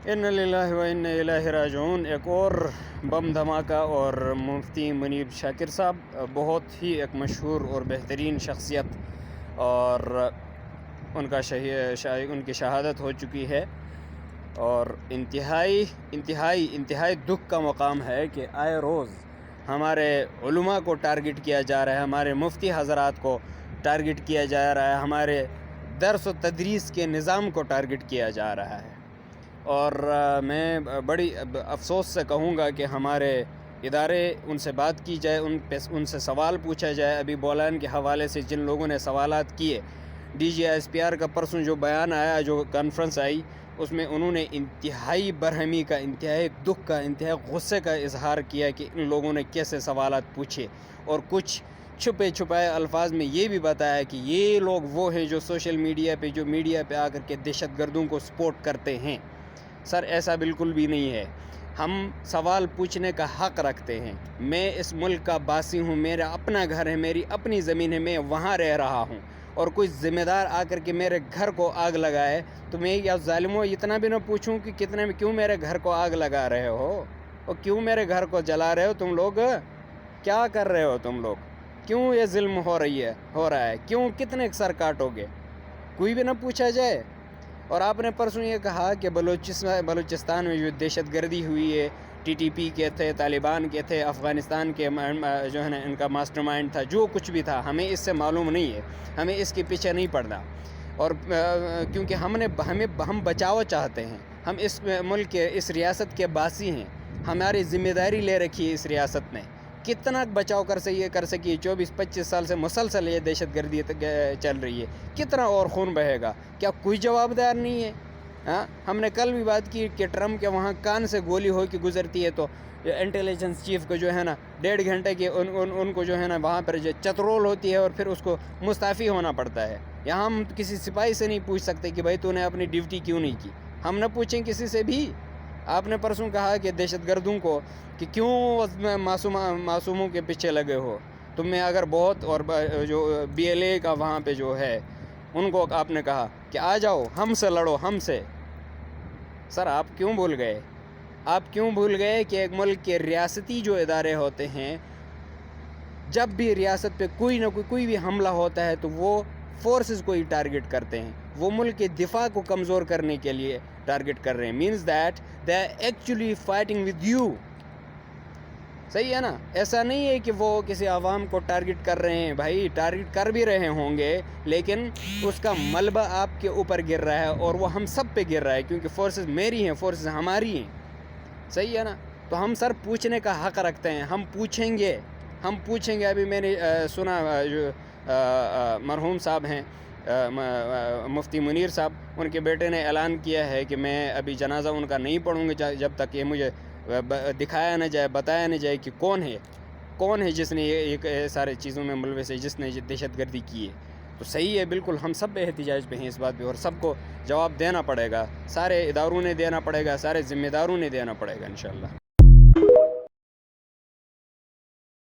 اِنَّ لِلَّهِ وَإِنَّ إِلَيْهِ راجعون۔ ایک اور بم دھماکہ، اور مفتی منیب شاکر صاحب بہت ہی ایک مشہور اور بہترین شخصیت، اور ان کی شہادت ہو چکی ہے، اور انتہائی دکھ کا مقام ہے کہ آئے روز ہمارے علماء کو ٹارگٹ کیا جا رہا ہے، ہمارے مفتی حضرات کو ٹارگٹ کیا جا رہا ہے، ہمارے درس و تدریس کے نظام کو ٹارگٹ کیا جا رہا ہے۔ اور میں بڑی افسوس سے کہوں گا کہ ہمارے ادارے، ان سے بات کی جائے، ان سے سوال پوچھا جائے۔ ابھی بولان کے حوالے سے جن لوگوں نے سوالات کیے، D G S P R کا پرسوں جو بیان آیا، جو کانفرنس آئی، اس میں انہوں نے انتہائی برہمی کا، انتہائی دکھ کا، انتہائی غصے کا اظہار کیا کہ ان لوگوں نے کیسے سوالات پوچھے، اور کچھ چھپے چھپائے الفاظ میں یہ بھی بتایا کہ یہ لوگ وہ ہیں جو سوشل میڈیا پہ آ کر کے دہشت گردوں کو سپورٹ کرتے ہیں۔ سر، ایسا بالکل بھی نہیں ہے۔ ہم سوال پوچھنے کا حق رکھتے ہیں۔ میں اس ملک کا باسی ہوں، میرا اپنا گھر ہے، میری اپنی زمین ہے، میں وہاں رہ رہا ہوں، اور کوئی ذمہ دار آ کر کے میرے گھر کو آگ لگائے تو میں یا ظالموں اتنا بھی نہ پوچھوں کہ کیوں میرے گھر کو آگ لگا رہے ہو، اور کیوں میرے گھر کو جلا رہے ہو تم لوگ، کیا کر رہے ہو تم لوگ، کیوں یہ ظلم ہو رہا ہے، کیوں، کتنے سر کاٹو گے، کوئی بھی نہ پوچھا جائے۔ اور آپ نے پرسوں یہ کہا کہ بلوچستان میں جو دہشت گردی ہوئی ہے، ٹی ٹی پی کے تھے، طالبان کے تھے، افغانستان کے جو ہے نا ان کا ماسٹر مائنڈ تھا، جو کچھ بھی تھا، ہمیں اس سے معلوم نہیں ہے، ہمیں اس کے پیچھے نہیں پڑنا، اور کیونکہ ہم بچاؤ چاہتے ہیں، ہم اس ملک کے، اس ریاست کے باسی ہیں، ہماری ذمہ داری لے رکھی ہے اس ریاست نے، کتنا بچاؤ کر سکیے 24-25 سال سے مسلسل یہ دہشت گردی چل رہی ہے، کتنا اور خون بہے گا، کیا کوئی جوابدار نہیں ہے؟ ہاں، ہم نے کل بھی بات کی کہ ٹرمپ کے وہاں کان سے گولی ہو کے گزرتی ہے تو انٹیلیجنس چیف کو جو ہے نا 1.5 گھنٹے کی ان کو جو ہے نا وہاں پر جو چترول ہوتی ہے، اور پھر اس کو مستعفی ہونا پڑتا ہے۔ یہاں ہم کسی سپاہی سے نہیں پوچھ سکتے کہ بھائی تو نے اپنی ڈیوٹی کیوں نہیں کی، ہم نہ پوچھیں کسی سے بھی۔ آپ نے پرسوں کہا کہ دہشت گردوں کو کہ کیوں معصوموں کے پیچھے لگے ہو، تم نے اگر بہت، اور جو بی ایل اے کا وہاں پہ جو ہے ان کو آپ نے کہا کہ آ جاؤ ہم سے لڑو، ہم سے۔ سر، آپ کیوں بھول گئے کہ ایک ملک کے ریاستی جو ادارے ہوتے ہیں، جب بھی ریاست پہ کوئی بھی حملہ ہوتا ہے تو وہ فورسز کو ہی ٹارگٹ کرتے ہیں، وہ ملک کے دفاع کو کمزور کرنے کے لیے ٹارگٹ کر رہے ہیں، means that they are actually fighting with you. صحیح ہے نا؟ ایسا نہیں ہے کہ وہ کسی عوام کو ٹارگٹ کر رہے ہیں، بھائی ٹارگٹ کر بھی رہے ہوں گے، لیکن اس کا ملبہ آپ کے اوپر گر رہا ہے، اور وہ ہم سب پہ گر رہا ہے، کیونکہ فورسز میری ہیں، فورسز ہماری ہیں۔ صحیح ہے نا؟ تو ہم سر پوچھنے کا حق رکھتے ہیں، ہم پوچھیں گے۔ ابھی میں نے سنا جو مرحوم صاحب ہیں، مفتی منیر صاحب، ان کے بیٹے نے اعلان کیا ہے کہ میں ابھی جنازہ ان کا نہیں پڑھوں گا جب تک یہ مجھے دکھایا نہ جائے، بتایا نہ جائے کہ کون ہے جس نے یہ سارے چیزوں میں ملوث ہے، جس نے یہ دہشت گردی کی ہے۔ تو صحیح ہے، بالکل ہم سب احتجاج پہ ہیں اس بات پہ، اور سب کو جواب دینا پڑے گا، سارے اداروں نے دینا پڑے گا، سارے ذمہ داروں نے دینا پڑے گا انشاءاللہ۔